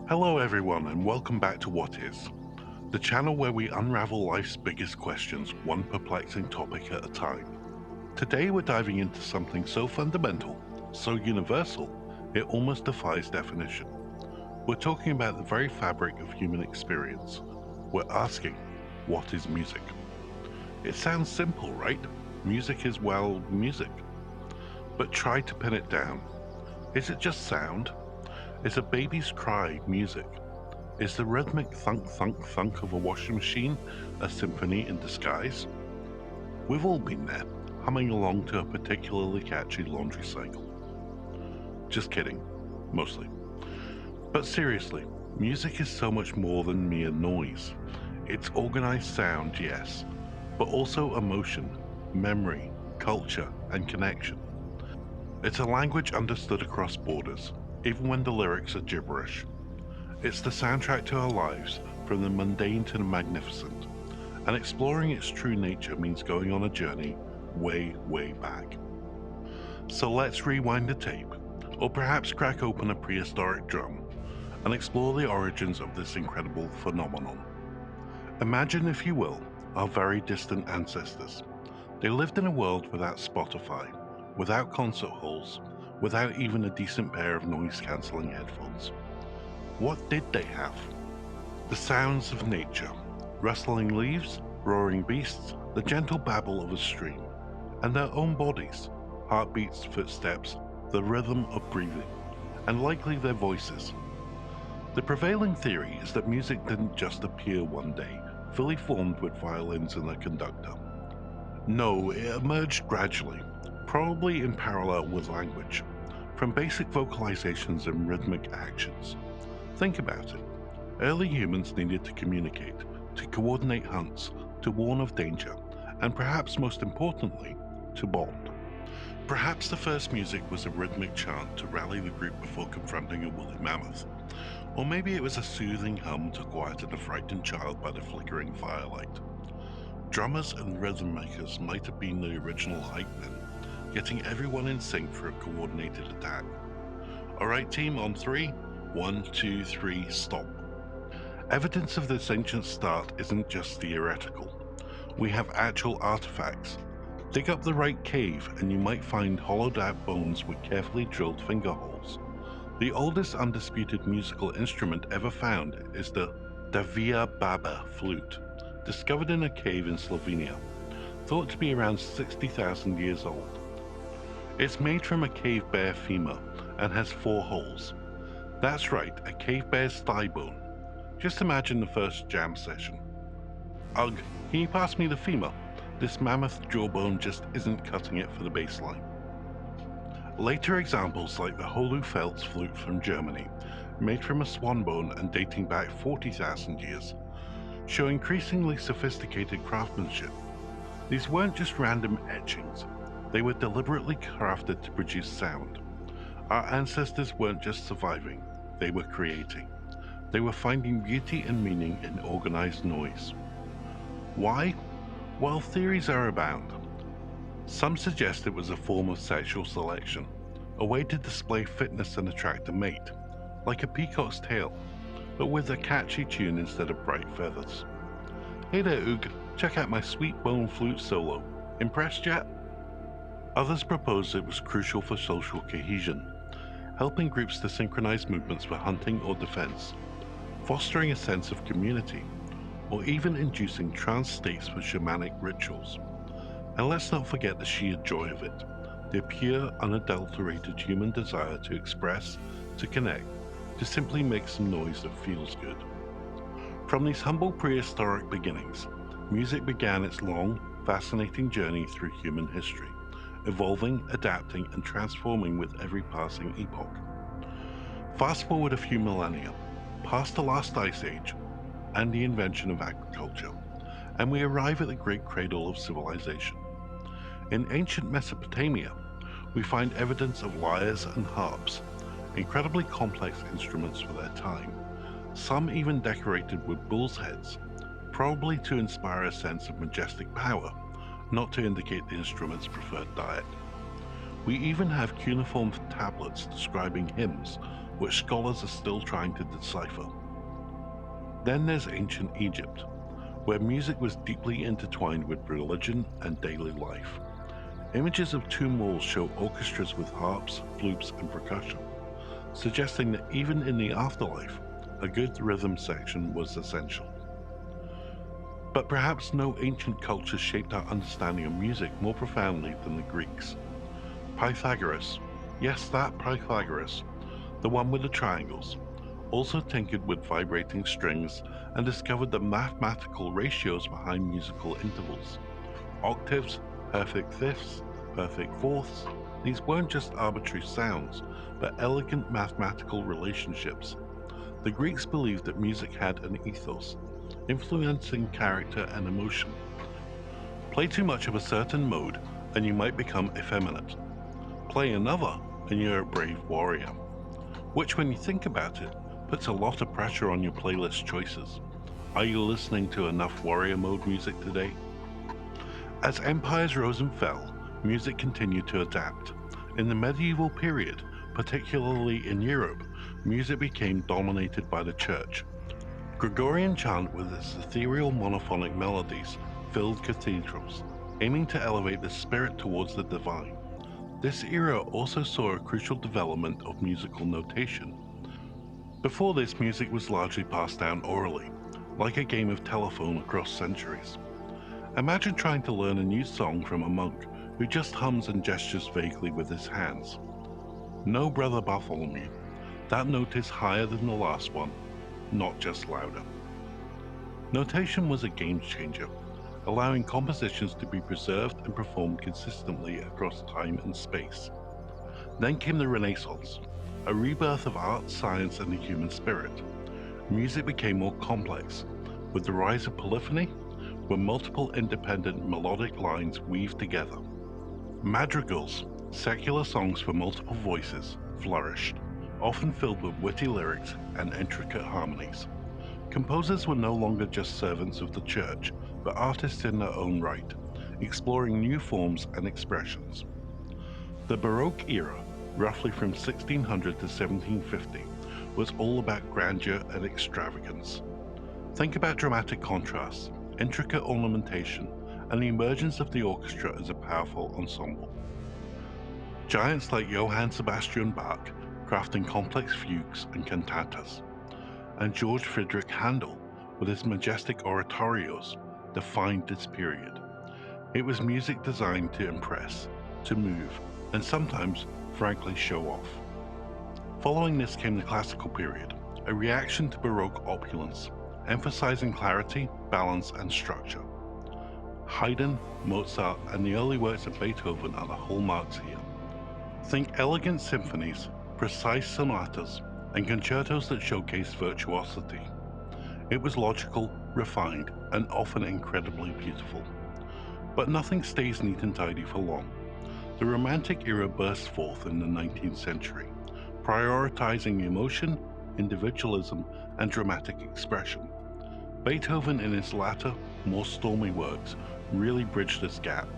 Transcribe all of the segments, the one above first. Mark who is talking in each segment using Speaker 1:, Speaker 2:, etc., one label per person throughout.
Speaker 1: Hello, everyone, and welcome back to What Is, the channel where we unravel life's biggest questions, one perplexing topic at a time. Today, we're diving into something so fundamental, so universal, it almost defies definition. We're talking about the very fabric of human experience. We're asking, what is music? It sounds simple, right? Music is, well, music. But try to pin it down. Is it just sound? Is a baby's cry music? Is the rhythmic thunk thunk thunk of a washing machine a symphony in disguise? We've all been there, humming along to a particularly catchy laundry cycle. Just kidding, mostly. But seriously, music is so much more than mere noise. It's organized sound, yes, but also emotion, memory, culture, and connection. It's a language understood across borders, even when the lyrics are gibberish. It's the soundtrack to our lives, from the mundane to the magnificent, and exploring its true nature means going on a journey way, way back. So let's rewind the tape, or perhaps crack open a prehistoric drum, and explore the origins of this incredible phenomenon. Imagine, if you will, our very distant ancestors. They lived in a world without Spotify, without concert halls, without even a decent pair of noise-cancelling headphones. What did they have? The sounds of nature, rustling leaves, roaring beasts, the gentle babble of a stream, and their own bodies, heartbeats, footsteps, the rhythm of breathing, and likely their voices. The prevailing theory is that music didn't just appear one day, fully formed with violins and a conductor. No, it emerged gradually, probably in parallel with language, from basic vocalizations and rhythmic actions. Think about it. Early humans needed to communicate, to coordinate hunts, to warn of danger, and perhaps most importantly, to bond. Perhaps the first music was a rhythmic chant to rally the group before confronting a woolly mammoth. Or maybe it was a soothing hum to quieten a frightened child by the flickering firelight. Drummers and rhythm makers might have been the original hype men, getting everyone in sync for a coordinated attack. Alright team, on three. 1, 2, 3, stop. Evidence of this ancient start isn't just theoretical. We have actual artifacts. Dig up the right cave and you might find hollowed out bones with carefully drilled finger holes. The oldest undisputed musical instrument ever found is the Davia Baba flute, discovered in a cave in Slovenia, thought to be around 60,000 years old. It's made from a cave bear femur and has 4 holes. That's right, a cave bear's thigh bone. Just imagine the first jam session. Ugh, can you pass me the femur? This mammoth jawbone just isn't cutting it for the bass line. Later examples like the Holu-Pfalz flute from Germany, made from a swan bone and dating back 40,000 years, show increasingly sophisticated craftsmanship. These weren't just random etchings, they were deliberately crafted to produce sound. Our ancestors weren't just surviving, they were creating. They were finding beauty and meaning in organized noise. Why? Well, theories are abound. Some suggest it was a form of sexual selection, a way to display fitness and attract a mate, like a peacock's tail, but with a catchy tune instead of bright feathers. Hey there, Oog, check out my sweet bone flute solo. Impressed yet? Others propose it was crucial for social cohesion, helping groups to synchronize movements for hunting or defense, fostering a sense of community, or even inducing trance states for shamanic rituals. And let's not forget the sheer joy of it, the pure, unadulterated human desire to express, to connect, to simply make some noise that feels good. From these humble prehistoric beginnings, music began its long, fascinating journey through human history, evolving, adapting, and transforming with every passing epoch. Fast forward a few millennia, past the last ice age and the invention of agriculture, and we arrive at the great cradle of civilization. In ancient Mesopotamia, we find evidence of lyres and harps, incredibly complex instruments for their time, some even decorated with bull's heads, probably to inspire a sense of majestic power, not to indicate the instrument's preferred diet. We even have cuneiform tablets describing hymns, which scholars are still trying to decipher. Then there's ancient Egypt, where music was deeply intertwined with religion and daily life. Images of tomb walls show orchestras with harps, flutes, and percussion, suggesting that even in the afterlife, a good rhythm section was essential. But perhaps no ancient culture shaped our understanding of music more profoundly than the Greeks. Pythagoras, yes, that Pythagoras, the one with the triangles, also tinkered with vibrating strings and discovered the mathematical ratios behind musical intervals. Octaves, perfect fifths, perfect fourths, these weren't just arbitrary sounds, but elegant mathematical relationships. The Greeks believed that music had an ethos, influencing character and emotion. Play too much of a certain mode, and you might become effeminate. Play another, and you're a brave warrior. Which, when you think about it, puts a lot of pressure on your playlist choices. Are you listening to enough warrior mode music today? As empires rose and fell, music continued to adapt. In the medieval period, particularly in Europe, music became dominated by the church. Gregorian chant with its ethereal monophonic melodies filled cathedrals, aiming to elevate the spirit towards the divine. This era also saw a crucial development of musical notation. Before this, music was largely passed down orally, like a game of telephone across centuries. Imagine trying to learn a new song from a monk who just hums and gestures vaguely with his hands. No, Brother Bartholomew, that note is higher than the last one, not just louder. Notation was a game changer, allowing compositions to be preserved and performed consistently across time and space. Then came the Renaissance, a rebirth of art, science, and the human spirit. Music became more complex, with the rise of polyphony, where multiple independent melodic lines weave together. Madrigals, secular songs for multiple voices, flourished, often filled with witty lyrics and intricate harmonies. Composers were no longer just servants of the church, but artists in their own right, exploring new forms and expressions. The Baroque era, roughly from 1600 to 1750, was all about grandeur and extravagance. Think about dramatic contrasts, intricate ornamentation, and the emergence of the orchestra as a powerful ensemble. Giants like Johann Sebastian Bach crafting complex fugues and cantatas, and George Friedrich Handel with his majestic oratorios defined this period. It was music designed to impress, to move, and sometimes, frankly, show off. Following this came the classical period, a reaction to Baroque opulence, emphasizing clarity, balance, and structure. Haydn, Mozart, and the early works of Beethoven are the hallmarks here. Think elegant symphonies, precise sonatas, and concertos that showcase virtuosity. It was logical, refined, and often incredibly beautiful. But nothing stays neat and tidy for long. The Romantic era burst forth in the 19th century, prioritizing emotion, individualism, and dramatic expression. Beethoven, in his latter, more stormy works, really bridged this gap.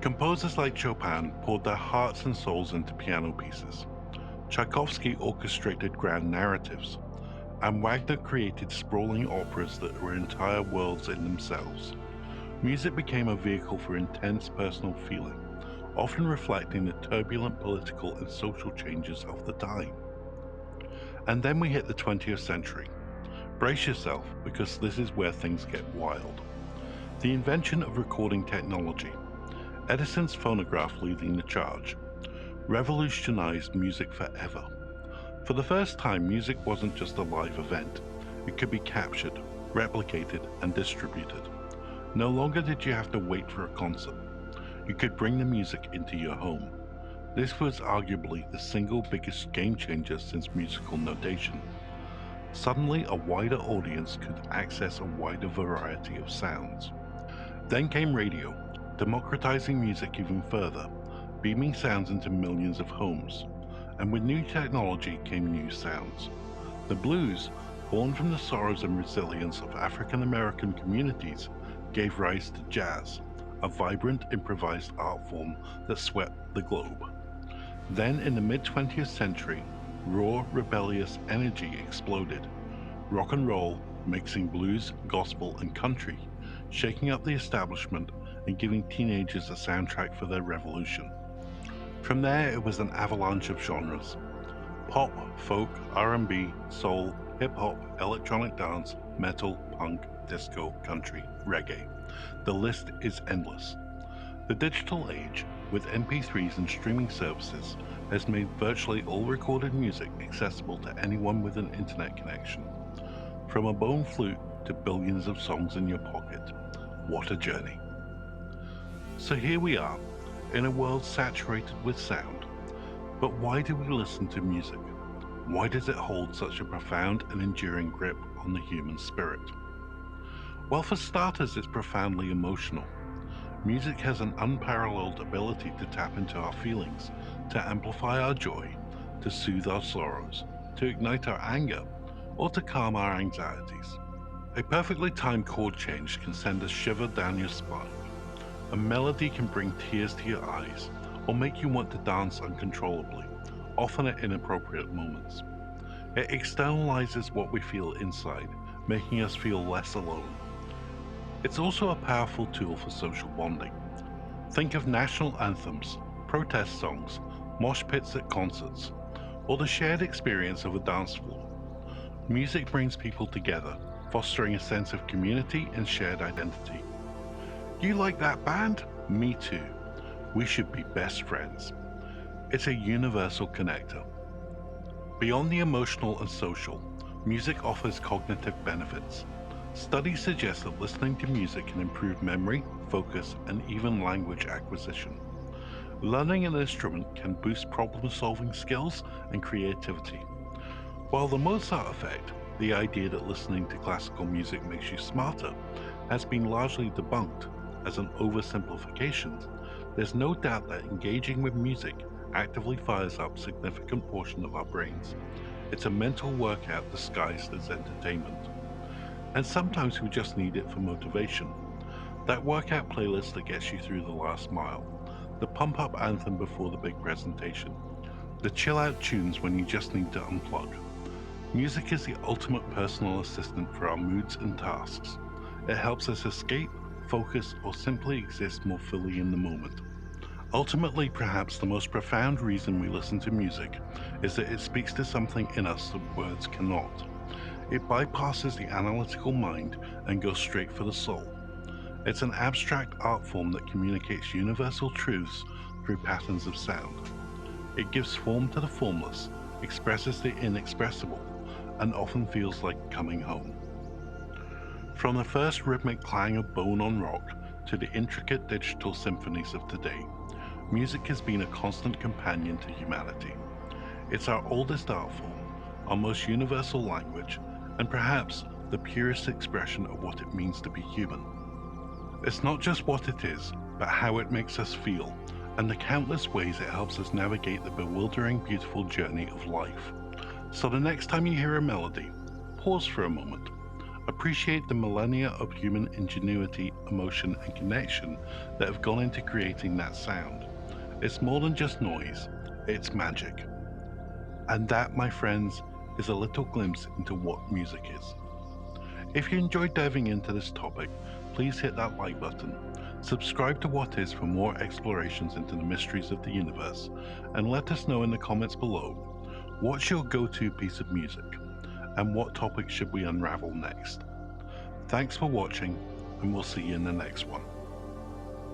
Speaker 1: Composers like Chopin poured their hearts and souls into piano pieces. Tchaikovsky orchestrated grand narratives, and Wagner created sprawling operas that were entire worlds in themselves. Music became a vehicle for intense personal feeling, often reflecting the turbulent political and social changes of the time. And then we hit the 20th century. Brace yourself, because this is where things get wild. The invention of recording technology, Edison's phonograph leading the charge, revolutionized music forever. For the first time, music wasn't just a live event. It could be captured, replicated, and distributed. No longer did you have to wait for a concert. You could bring the music into your home. This was arguably the single biggest game changer since musical notation. Suddenly, a wider audience could access a wider variety of sounds. Then came radio, democratizing music even further, beaming sounds into millions of homes. And with new technology came new sounds. The blues, born from the sorrows and resilience of African American communities, gave rise to jazz, a vibrant improvised art form that swept the globe. Then, in the mid 20th century, raw, rebellious energy exploded. Rock and roll, mixing blues, gospel, and country, shaking up the establishment and giving teenagers a soundtrack for their revolution. From there, it was an avalanche of genres: pop, folk, R&B, soul, hip-hop, electronic dance, metal, punk, disco, country, reggae. The list is endless. The digital age, with MP3s and streaming services, has made virtually all recorded music accessible to anyone with an internet connection. From a bone flute to billions of songs in your pocket. What a journey. So here we are, in a world saturated with sound. But why do we listen to music? Why does it hold such a profound and enduring grip on the human spirit? Well, for starters, it's profoundly emotional. Music has an unparalleled ability to tap into our feelings, to amplify our joy, to soothe our sorrows, to ignite our anger, or to calm our anxieties. A perfectly timed chord change can send a shiver down your spine. A melody can bring tears to your eyes, or make you want to dance uncontrollably, often at inappropriate moments. It externalizes what we feel inside, making us feel less alone. It's also a powerful tool for social bonding. Think of national anthems, protest songs, mosh pits at concerts, or the shared experience of a dance floor. Music brings people together, fostering a sense of community and shared identity. You like that band? Me too. We should be best friends. It's a universal connector. Beyond the emotional and social, music offers cognitive benefits. Studies suggest that listening to music can improve memory, focus, and even language acquisition. Learning an instrument can boost problem-solving skills and creativity. While the Mozart effect, the idea that listening to classical music makes you smarter, has been largely debunked as an oversimplification, there's no doubt that engaging with music actively fires up a significant portion of our brains. It's a mental workout disguised as entertainment. And sometimes we just need it for motivation. That workout playlist that gets you through the last mile, the pump up anthem before the big presentation, the chill out tunes when you just need to unplug. Music is the ultimate personal assistant for our moods and tasks. It helps us escape, focus, or simply exist more fully in the moment. Ultimately, perhaps the most profound reason we listen to music is that it speaks to something in us that words cannot. It bypasses the analytical mind and goes straight for the soul. It's an abstract art form that communicates universal truths through patterns of sound. It gives form to the formless, expresses the inexpressible, and often feels like coming home. From the first rhythmic clang of bone on rock to the intricate digital symphonies of today, music has been a constant companion to humanity. It's our oldest art form, our most universal language, and perhaps the purest expression of what it means to be human. It's not just what it is, but how it makes us feel, and the countless ways it helps us navigate the bewildering, beautiful journey of life. So the next time you hear a melody, pause for a moment. Appreciate the millennia of human ingenuity, emotion, and connection that have gone into creating that sound. It's more than just noise, it's magic. And that, my friends, is a little glimpse into what music is. If you enjoyed diving into this topic, please hit that like button, subscribe to What Is for more explorations into the mysteries of the universe, and let us know in the comments below, what's your go-to piece of music, and what topic should we unravel next? Thanks for watching, and we'll see you in the next one.